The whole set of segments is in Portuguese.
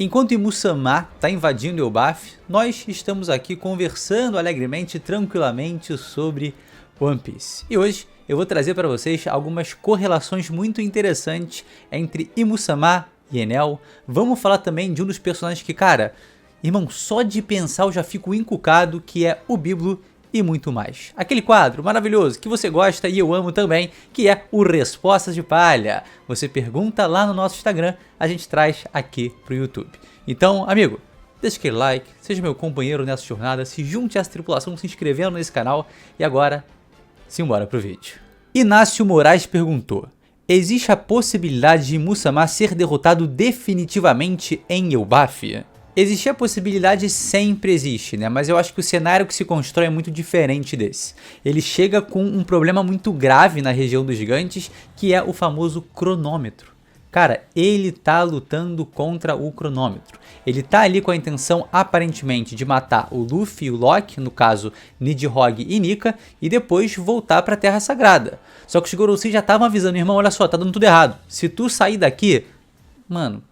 Enquanto Imu-sama está invadindo Elbaf, nós estamos aqui conversando alegremente, tranquilamente sobre One Piece. E hoje eu vou trazer para vocês algumas correlações muito interessantes entre Imu-sama e Enel. Vamos falar também de um dos personagens que, cara, irmão, só de pensar eu já fico encucado, que é o Biblo e muito mais. Aquele quadro maravilhoso que você gosta e eu amo também, que é o Respostas de Palha. Você pergunta lá no nosso Instagram, a gente traz aqui pro YouTube. Então, amigo, deixa aquele like, seja meu companheiro nessa jornada, se junte a essa tripulação se inscrevendo nesse canal e agora, simbora pro vídeo. Inácio Moraes perguntou: existe a possibilidade de Imu-sama ser derrotado definitivamente em Elbaf? Existir a possibilidade sempre existe, né? Mas eu acho que o cenário que se constrói é muito diferente desse. Ele chega com um problema muito grave na região dos gigantes, que é o famoso cronômetro. Cara, ele tá lutando contra o cronômetro. Ele tá ali com a intenção, aparentemente, de matar o Luffy e o Lock, no caso, Nidhogg e Nika, e depois voltar pra Terra Sagrada. Só que os Gorosei já estavam avisando, irmão, olha só, tá dando tudo errado. Se tu sair daqui, mano,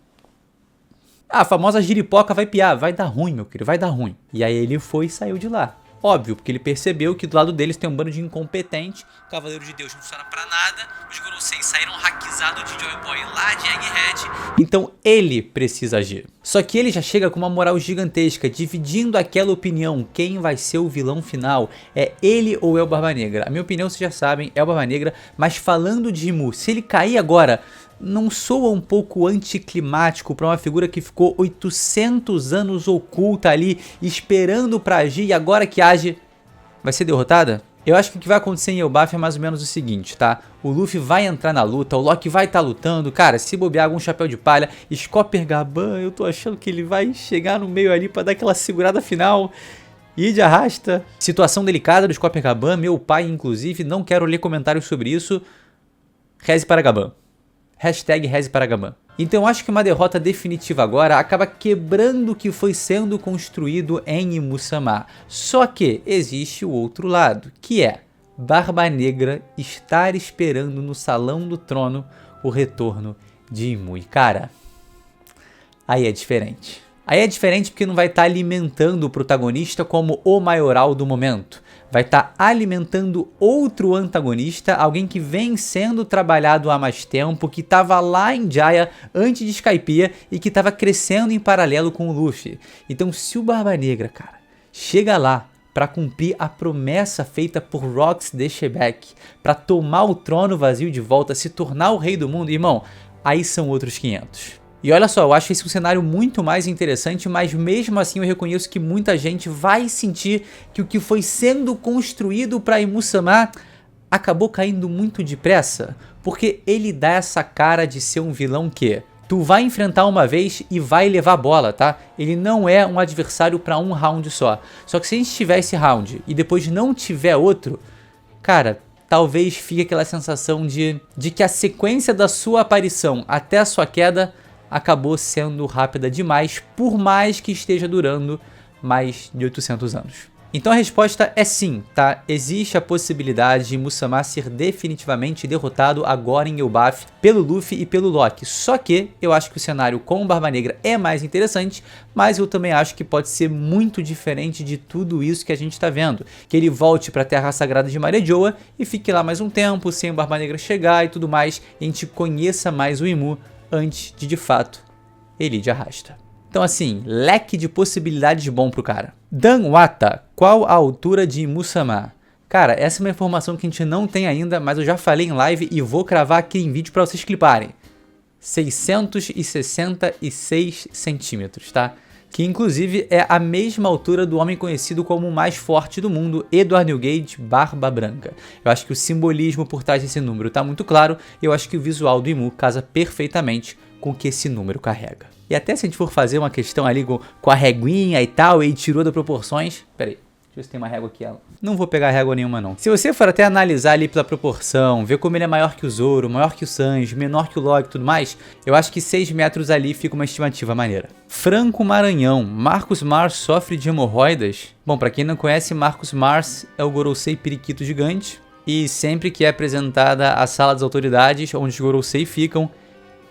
a famosa giripoca vai piar, vai dar ruim, meu querido, vai dar ruim. E aí ele foi e saiu de lá. Óbvio, porque ele percebeu que do lado deles tem um bando de incompetente, Cavaleiro de Deus não funciona pra nada, os Gorosei saíram hackeados de Joy Boy lá de Egghead, então ele precisa agir. Só que ele já chega com uma moral gigantesca, dividindo aquela opinião, quem vai ser o vilão final, é ele ou é o Barba Negra. A minha opinião, vocês já sabem, é o Barba Negra, mas falando de Imu, se ele cair agora, não soa um pouco anticlimático para uma figura que ficou 800 anos oculta ali, esperando para agir e agora que age, vai ser derrotada? Eu acho que o que vai acontecer em Elbaf é mais ou menos o seguinte, tá? O Luffy vai entrar na luta, o Lock vai estar lutando, cara, se bobear algum chapéu de palha, Scopper Gaban, eu tô achando que ele vai chegar no meio ali para dar aquela segurada final e de arrasta. Situação delicada do Scopper Gaban, meu pai inclusive, não quero ler comentários sobre isso, reze para Gaban. Hashtag Reze para Gaban. Então eu acho que uma derrota definitiva agora acaba quebrando o que foi sendo construído em Imu-sama. Só que existe o outro lado, que é Barba Negra estar esperando no Salão do Trono o retorno de Imu. E cara, aí é diferente. Aí é diferente porque não vai estar alimentando o protagonista como o maioral do momento. Vai estar alimentando outro antagonista, alguém que vem sendo trabalhado há mais tempo, que estava lá em Jaya antes de Skypiea e que estava crescendo em paralelo com o Luffy. Então se o Barba Negra, cara, chega lá para cumprir a promessa feita por Rox de Shebeck, para tomar o trono vazio de volta, se tornar o rei do mundo, irmão, aí são outros 500. E olha só, eu acho esse um cenário muito mais interessante, mas mesmo assim eu reconheço que muita gente vai sentir que o que foi sendo construído para Imu-sama acabou caindo muito depressa, porque ele dá essa cara de ser um vilão que tu vai enfrentar uma vez e vai levar bola, tá? Ele não é um adversário para um round só. Só que se a gente tiver esse round e depois não tiver outro, cara, talvez fique aquela sensação de que a sequência da sua aparição até a sua queda acabou sendo rápida demais, por mais que esteja durando mais de 800 anos. Então a resposta é sim, tá? Existe a possibilidade de Imu-sama ser definitivamente derrotado agora em Elbaf pelo Luffy e pelo Lock. Só que eu acho que o cenário com o Barba Negra é mais interessante, mas eu também acho que pode ser muito diferente de tudo isso que a gente tá vendo. Que ele volte pra Terra Sagrada de Marejoa e fique lá mais um tempo, sem o Barba Negra chegar e tudo mais, e a gente conheça mais o Imu antes de fato, ele de arrasta. Então assim, leque de possibilidades bom pro cara. Dan Wata, qual a altura de Imu-sama? Cara, essa é uma informação que a gente não tem ainda, mas eu já falei em live e vou cravar aqui em vídeo pra vocês cliparem. 666 centímetros, tá? Que inclusive é a mesma altura do homem conhecido como o mais forte do mundo, Edward Newgate Barba Branca. Eu acho que o simbolismo por trás desse número tá muito claro, e eu acho que o visual do Imu casa perfeitamente com o que esse número carrega. E até se a gente for fazer uma questão ali com a reguinha e tal, e tirou das proporções... Pera aí. Deixa eu ver se tem uma régua aqui. Não vou pegar régua nenhuma não. Se você for até analisar ali pela proporção, ver como ele é maior que o Zoro, maior que o Sanji, menor que o Log e tudo mais, eu acho que 6 metros ali fica uma estimativa maneira. Franco Maranhão. Marcos Mars sofre de hemorroidas? Bom, pra quem não conhece, Marcos Mars é o Gorosei periquito gigante. E sempre que é apresentada a sala das autoridades, onde os Gorosei ficam,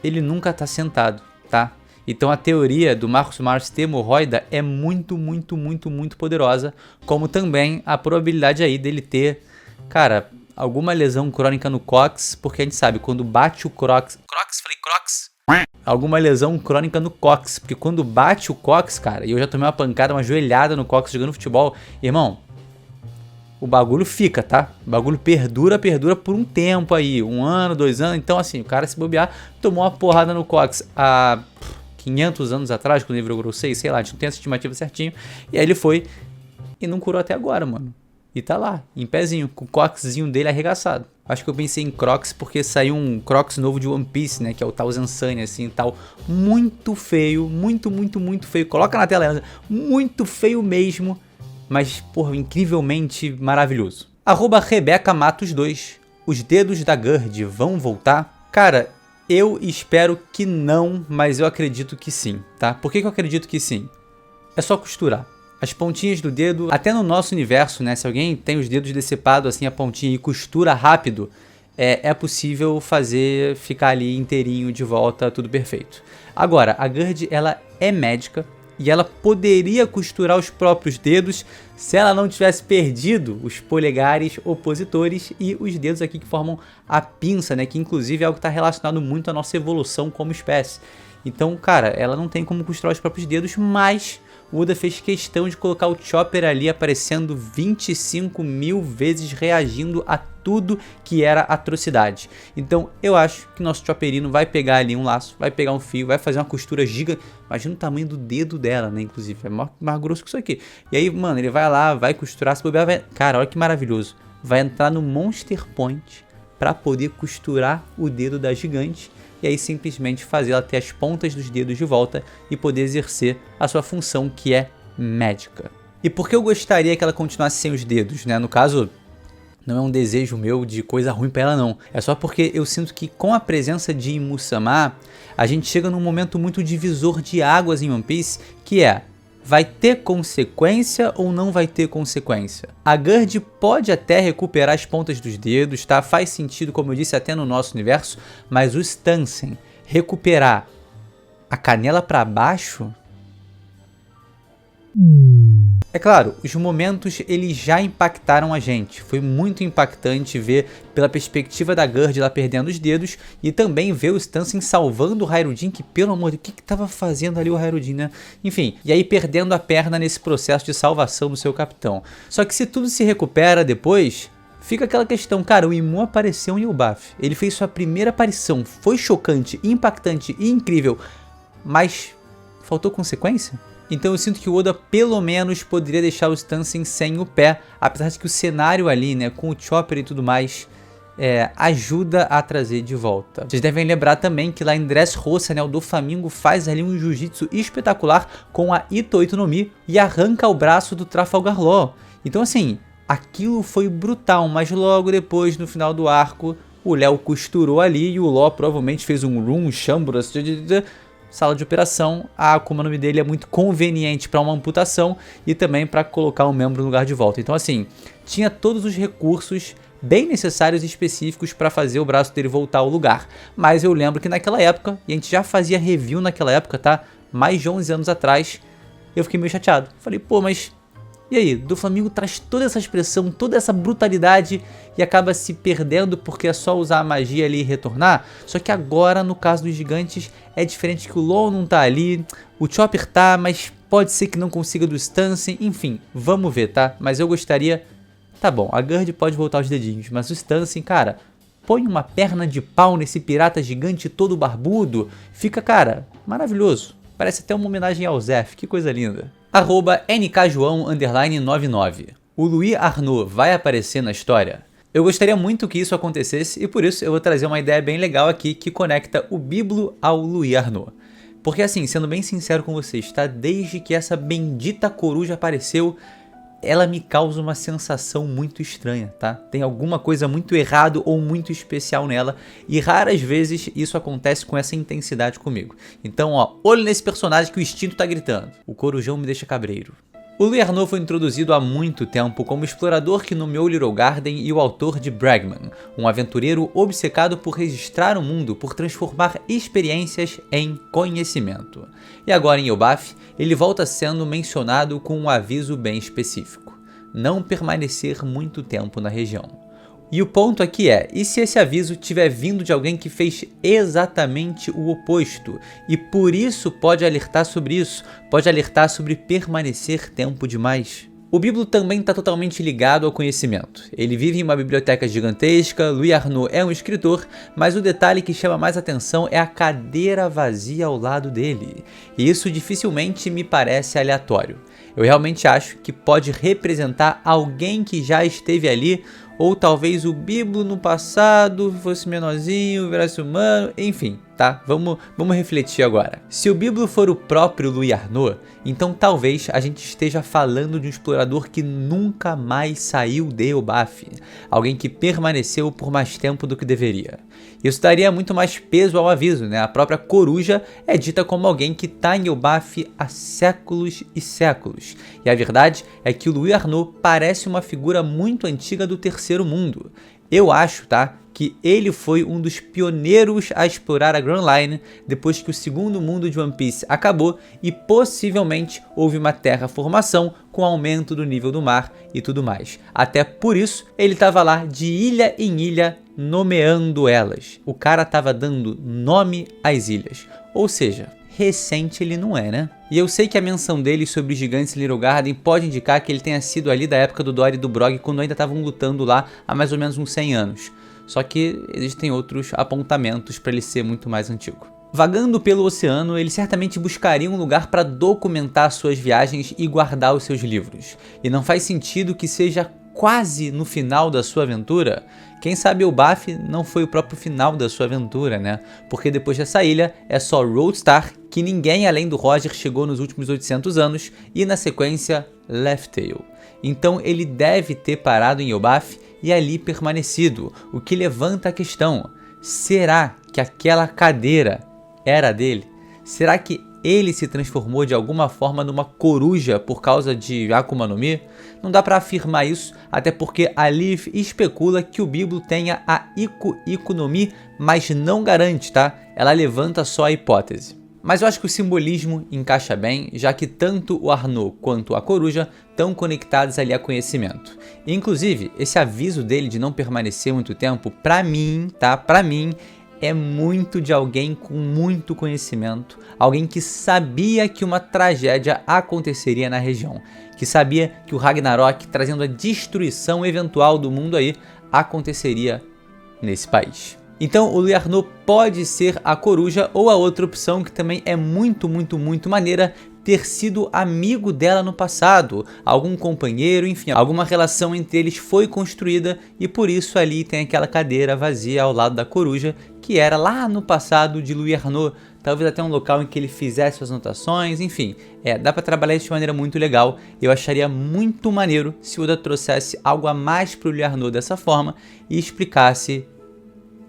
ele nunca tá sentado, tá? Então a teoria do Marcus Mars ter hemorroida é muito, muito, muito, muito poderosa, como também a probabilidade aí dele ter, cara, alguma lesão crônica no cóccix, porque a gente sabe, quando bate o cóccix... Crocs? Alguma lesão crônica no cóccix, porque quando bate o cóccix, cara, e eu já tomei uma pancada, uma joelhada no cóccix jogando futebol, irmão, o bagulho fica, tá? O bagulho perdura por um tempo aí, 1 ano, 2 anos, então assim, o cara se bobear, tomou uma porrada no cóccix há 500 anos atrás, quando ele virou grau 6, sei lá, a gente não tem essa estimativa certinho, e aí ele foi e não curou até agora, mano. E tá lá, em pezinho, com o cóccixzinho dele arregaçado. Acho que eu pensei em Crocs porque saiu um Crocs novo de One Piece, né? Que é o Thousand Sunny, assim, tal. Muito feio, muito, muito, muito feio. Coloca na tela, muito feio mesmo. Mas, porra, incrivelmente maravilhoso. @RebecaMatos2. Os dedos da Gerd vão voltar? Cara, eu espero que não, mas eu acredito que sim, tá? Por que eu acredito que sim? É só costurar. As pontinhas do dedo, até no nosso universo, né? Se alguém tem os dedos decepados assim, a pontinha e costura rápido, é possível fazer ficar ali inteirinho de volta, tudo perfeito. Agora, a Gerd, ela é médica e ela poderia costurar os próprios dedos se ela não tivesse perdido os polegares opositores e os dedos aqui que formam a pinça, né? Que inclusive é algo que está relacionado muito à nossa evolução como espécie. Então, cara, ela não tem como costurar os próprios dedos, mas o Oda fez questão de colocar o Chopper ali aparecendo 25 mil vezes, reagindo a tudo que era atrocidade. Então eu acho que nosso Chopperino vai pegar ali um laço, vai pegar um fio, vai fazer uma costura gigante. Imagina o tamanho do dedo dela, né? Inclusive, é mais grosso que isso aqui. E aí, mano, ele vai lá, vai costurar, se bobear, vai... Cara, olha que maravilhoso. Vai entrar no Monster Point para poder costurar o dedo da gigante. E aí simplesmente fazer ela ter as pontas dos dedos de volta e poder exercer a sua função, que é médica. E por que eu gostaria que ela continuasse sem os dedos, né? No caso, não é um desejo meu de coisa ruim pra ela não. É só porque eu sinto que com a presença de Imu-sama, a gente chega num momento muito divisor de águas em One Piece, que é: vai ter consequência ou não vai ter consequência? A Gerd pode até recuperar as pontas dos dedos, tá? Faz sentido, como eu disse, até no nosso universo, mas o Stansen recuperar a canela para baixo... É claro, os momentos eles já impactaram a gente. Foi muito impactante ver pela perspectiva da Gerd lá perdendo os dedos e também ver o Stansen salvando o Hairudin, que pelo amor de Deus, o que tava fazendo ali o Hairudin, né? Enfim, e aí perdendo a perna nesse processo de salvação do seu capitão. Só que se tudo se recupera depois, fica aquela questão, cara, o Imu apareceu em Elbaf. Ele fez sua primeira aparição, foi chocante, impactante e incrível, mas faltou consequência? Então eu sinto que o Oda pelo menos poderia deixar o Stansen sem o pé, apesar de que o cenário ali, né, com o Chopper e tudo mais, ajuda a trazer de volta. Vocês devem lembrar também que lá em Dressrosa, né, o Doflamingo faz ali um jiu-jitsu espetacular com a Ito Ito no Mi e arranca o braço do Trafalgar Law. Então assim, aquilo foi brutal, mas logo depois, no final do arco, o Léo costurou ali e o Law provavelmente fez um run, chambras, sala de operação. A Akuma no Mi dele é muito conveniente para uma amputação e também para colocar um membro no lugar de volta. Então assim, tinha todos os recursos bem necessários e específicos para fazer o braço dele voltar ao lugar. Mas eu lembro que naquela época, e a gente já fazia review naquela época, tá? Mais de 11 anos atrás, eu fiquei meio chateado. Falei, pô, mas e aí? Doflamingo traz toda essa expressão, toda essa brutalidade e acaba se perdendo porque é só usar a magia ali e retornar. Só que agora, no caso dos gigantes, é diferente, que o LOL não tá ali, o Chopper tá, mas pode ser que não consiga do Stansen. Enfim, vamos ver, tá? Mas eu gostaria... Tá bom, a Gerd pode voltar os dedinhos, mas o Stansen, cara, põe uma perna de pau nesse pirata gigante todo barbudo. Fica, cara, maravilhoso. Parece até uma homenagem ao Zef, que coisa linda. @nkjoão_99. O Louis Arnaud vai aparecer na história? Eu gostaria muito que isso acontecesse e por isso eu vou trazer uma ideia bem legal aqui que conecta o Biblo ao Louis Arnaud. Porque assim, sendo bem sincero com vocês, tá? Desde que essa bendita coruja apareceu, ela me causa uma sensação muito estranha, tá? Tem alguma coisa muito errado ou muito especial nela e raras vezes isso acontece com essa intensidade comigo. Então, ó, olho nesse personagem que o instinto tá gritando. O corujão me deixa cabreiro. O Louis Arnaud foi introduzido há muito tempo como explorador que nomeou Little Garden e o autor de Bregman, um aventureiro obcecado por registrar o mundo, por transformar experiências em conhecimento. E agora em Elbaf, ele volta sendo mencionado com um aviso bem específico: não permanecer muito tempo na região. E o ponto aqui é, e se esse aviso tiver vindo de alguém que fez exatamente o oposto, e por isso pode alertar sobre isso, pode alertar sobre permanecer tempo demais? O Bíblo também está totalmente ligado ao conhecimento. Ele vive em uma biblioteca gigantesca, Louis Arnaud é um escritor, mas o detalhe que chama mais atenção é a cadeira vazia ao lado dele. E isso dificilmente me parece aleatório. Eu realmente acho que pode representar alguém que já esteve ali, ou talvez o Bíblo no passado fosse menorzinho, virasse humano, enfim, tá? Vamos refletir agora. Se o Bíblo for o próprio Louis Arnaud, então talvez a gente esteja falando de um explorador que nunca mais saiu de Elbaf, alguém que permaneceu por mais tempo do que deveria. Isso daria muito mais peso ao aviso, né? A própria coruja é dita como alguém que está em Elbaf há séculos e séculos. E a verdade é que o Louis Arnaud parece uma figura muito antiga do Terceiro Mundo. Eu acho, tá, que ele foi um dos pioneiros a explorar a Grand Line depois que o segundo mundo de One Piece acabou e possivelmente houve uma terraformação com aumento do nível do mar e tudo mais. Até por isso, ele estava lá de ilha em ilha nomeando elas. O cara estava dando nome às ilhas. Ou seja, recente ele não é, né? E eu sei que a menção dele sobre os gigantes em Little Garden pode indicar que ele tenha sido ali da época do Dory e do Brog, quando ainda estavam lutando lá há mais ou menos uns 100 anos. Só que existem outros apontamentos para ele ser muito mais antigo. Vagando pelo oceano, ele certamente buscaria um lugar para documentar suas viagens e guardar os seus livros. E não faz sentido que seja quase no final da sua aventura. Quem sabe Elbaf não foi o próprio final da sua aventura, né? Porque depois dessa ilha é só Roadstar, que ninguém além do Roger chegou nos últimos 800 anos, e na sequência Laugh Tale. Então ele deve ter parado em Elbaf e ali permanecido, o que levanta a questão: será que aquela cadeira era dele? Será que ele se transformou de alguma forma numa coruja por causa de Akuma no Mi? Não dá para afirmar isso, até porque a Leaf especula que o Bíblo tenha a Iku no Mi, mas não garante, tá? Ela levanta só a hipótese. Mas eu acho que o simbolismo encaixa bem, já que tanto o Arnaud quanto a coruja estão conectados ali a conhecimento. E, inclusive, esse aviso dele de não permanecer muito tempo, pra mim, tá? Pra mim, é muito de alguém com muito conhecimento, alguém que sabia que uma tragédia aconteceria na região, que sabia que o Ragnarok, trazendo a destruição eventual do mundo aí, aconteceria nesse país. Então o Louis Arnaud pode ser a coruja, ou a outra opção que também é muito maneira, ter sido amigo dela no passado, algum companheiro, enfim, alguma relação entre eles foi construída e por isso ali tem aquela cadeira vazia ao lado da coruja, que era lá no passado de Louis Arnaud, talvez até um local em que ele fizesse suas anotações, enfim, dá pra trabalhar isso de maneira muito legal. Eu acharia muito maneiro se o Oda trouxesse algo a mais pro Louis Arnaud dessa forma e explicasse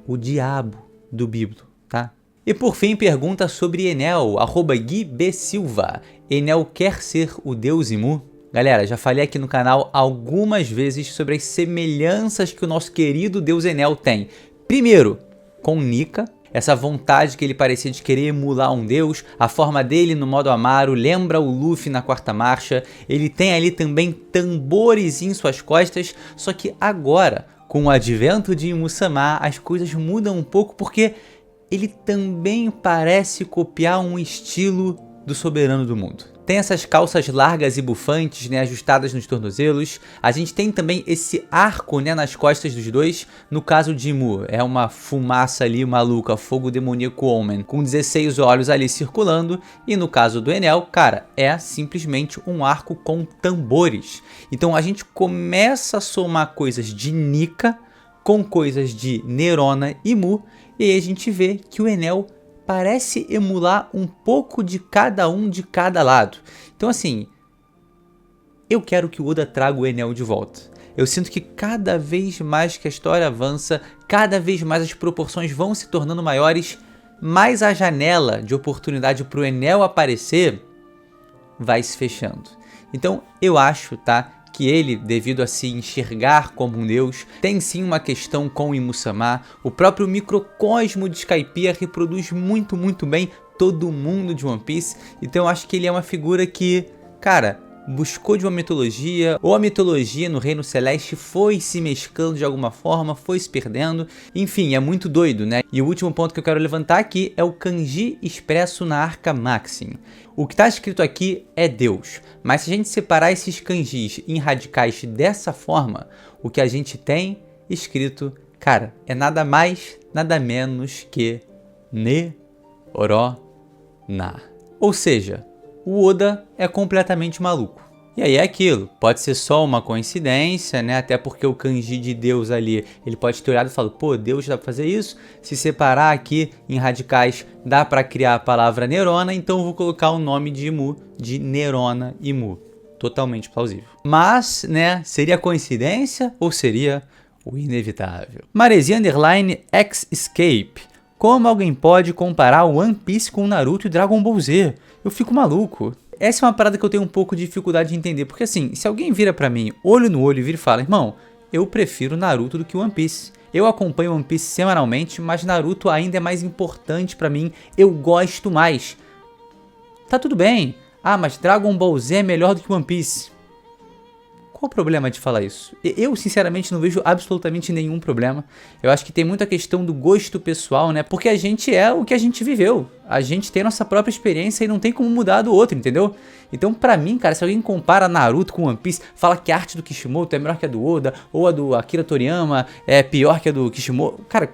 o diabo do Bíblo, tá? E por fim, pergunta sobre Enel, @GuiBSilva. Enel quer ser o deus Imu? Galera, já falei aqui no canal algumas vezes sobre as semelhanças que o nosso querido deus Enel tem. Primeiro, com Nika, essa vontade que ele parecia de querer emular um deus, a forma dele no modo Amaru lembra o Luffy na quarta marcha, ele tem ali também tambores em suas costas, só que agora, com o advento de Imu-sama, as coisas mudam um pouco porque ele também parece copiar um estilo do soberano do mundo. Tem essas calças largas e bufantes, né, ajustadas nos tornozelos. A gente tem também esse arco, né, nas costas dos dois. No caso de Imu, é uma fumaça ali maluca, fogo demoníaco Omen, com 16 olhos ali circulando. E no caso do Enel, cara, é simplesmente um arco com tambores. Então a gente começa a somar coisas de Nika com coisas de Nerona e Mu, e aí a gente vê que o Enel parece emular um pouco de cada um de cada lado. Então assim, eu quero que o Oda traga o Enel de volta. Eu sinto que cada vez mais que a história avança, cada vez mais as proporções vão se tornando maiores, mais a janela de oportunidade para o Enel aparecer vai se fechando. Então eu acho, tá, que ele, devido a se enxergar como um deus, tem sim uma questão com o Imu-sama. O próprio microcosmo de Skypiea reproduz muito bem todo mundo de One Piece. Então eu acho que ele é uma figura que, cara, buscou de uma mitologia, ou a mitologia no Reino Celeste foi se mesclando de alguma forma, foi se perdendo. Enfim, é muito doido, né? E o último ponto que eu quero levantar aqui é o kanji expresso na Arca Maxim. O que está escrito aqui é Deus, mas se a gente separar esses kanjis em radicais dessa forma, o que a gente tem escrito, cara, é nada mais, nada menos que Ne-Oro-Na. Ou seja, o Oda é completamente maluco. E aí é aquilo, pode ser só uma coincidência, né? Até porque o kanji de Deus ali, ele pode ter olhado e falado, pô, Deus dá pra fazer isso? Se separar aqui em radicais, dá pra criar a palavra Nerona, então eu vou colocar o nome de Imu de Nerona Imu. Totalmente plausível. Mas, né, seria coincidência ou seria o inevitável? Maresia Underline X Escape. Como alguém pode comparar One Piece com Naruto e Dragon Ball Z? Eu fico maluco. Essa é uma parada que eu tenho um pouco de dificuldade de entender, porque assim, se alguém vira pra mim, olho no olho e vira e fala, irmão, eu prefiro Naruto do que One Piece. Eu acompanho One Piece semanalmente, mas Naruto ainda é mais importante pra mim, eu gosto mais. Tá tudo bem. Ah, mas Dragon Ball Z é melhor do que One Piece. Qual o problema de falar isso? Eu, sinceramente, não vejo absolutamente nenhum problema. Eu acho que tem muita questão do gosto pessoal, né? Porque a gente é o que a gente viveu. A gente tem nossa própria experiência e não tem como mudar do outro, entendeu? Então, pra mim, cara, se alguém compara Naruto com One Piece, fala que a arte do Kishimoto é melhor que a do Oda, ou a do Akira Toriyama é pior que a do Kishimoto, cara,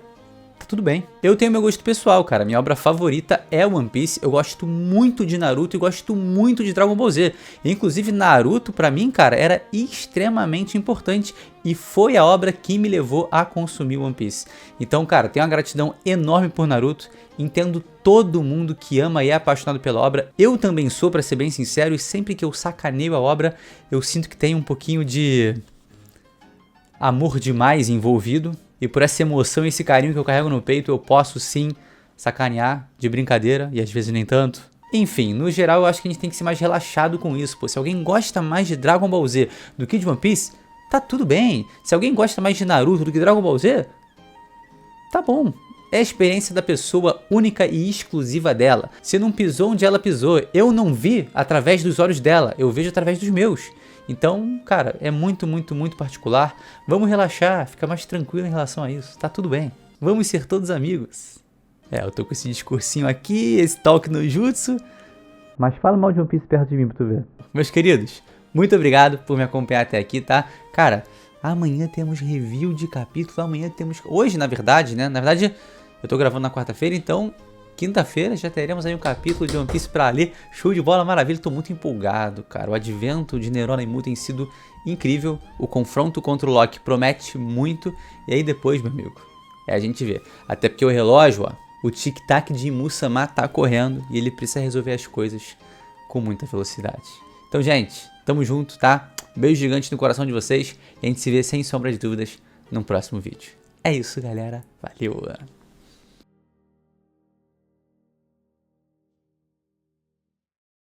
tá tudo bem. Eu tenho meu gosto pessoal, cara. Minha obra favorita é One Piece. Eu gosto muito de Naruto e gosto muito de Dragon Ball Z. Inclusive, Naruto, pra mim, cara, era extremamente importante e foi a obra que me levou a consumir One Piece. Então, cara, tenho uma gratidão enorme por Naruto. Entendo todo mundo que ama e é apaixonado pela obra. Eu também sou, pra ser bem sincero, e sempre que eu sacaneio a obra, eu sinto que tem um pouquinho de amor demais envolvido. E por essa emoção e esse carinho que eu carrego no peito, eu posso sim sacanear de brincadeira e às vezes nem tanto. Enfim, no geral eu acho que a gente tem que ser mais relaxado com isso, pô. Se alguém gosta mais de Dragon Ball Z do que de One Piece, tá tudo bem. Se alguém gosta mais de Naruto do que Dragon Ball Z, tá bom. É a experiência da pessoa única e exclusiva dela. Você não pisou onde ela pisou. Eu não vi através dos olhos dela, eu vejo através dos meus. Então, cara, é muito particular. Vamos relaxar, ficar mais tranquilo em relação a isso. Tá tudo bem. Vamos ser todos amigos. Eu tô com esse discursinho aqui, esse talk no jutsu. Mas fala mal de One Piece perto de mim pra tu ver. Meus queridos, muito obrigado por me acompanhar até aqui, tá? Cara, amanhã temos review de capítulo. Amanhã temos... Hoje, na verdade, né? Na verdade, eu tô gravando na quarta-feira, então... Quinta-feira já teremos aí um capítulo de One Piece pra ler. Show de bola, maravilha. Tô muito empolgado, cara. O advento de Nerona Imu tem sido incrível. O confronto contra o Loki promete muito. E aí depois, meu amigo, a gente vê. Até porque o relógio, ó, o tic-tac de Imu-sama tá correndo. E ele precisa resolver as coisas com muita velocidade. Então, gente, tamo junto, tá? Beijo gigante no coração de vocês. E a gente se vê sem sombra de dúvidas no próximo vídeo. É isso, galera. Valeu!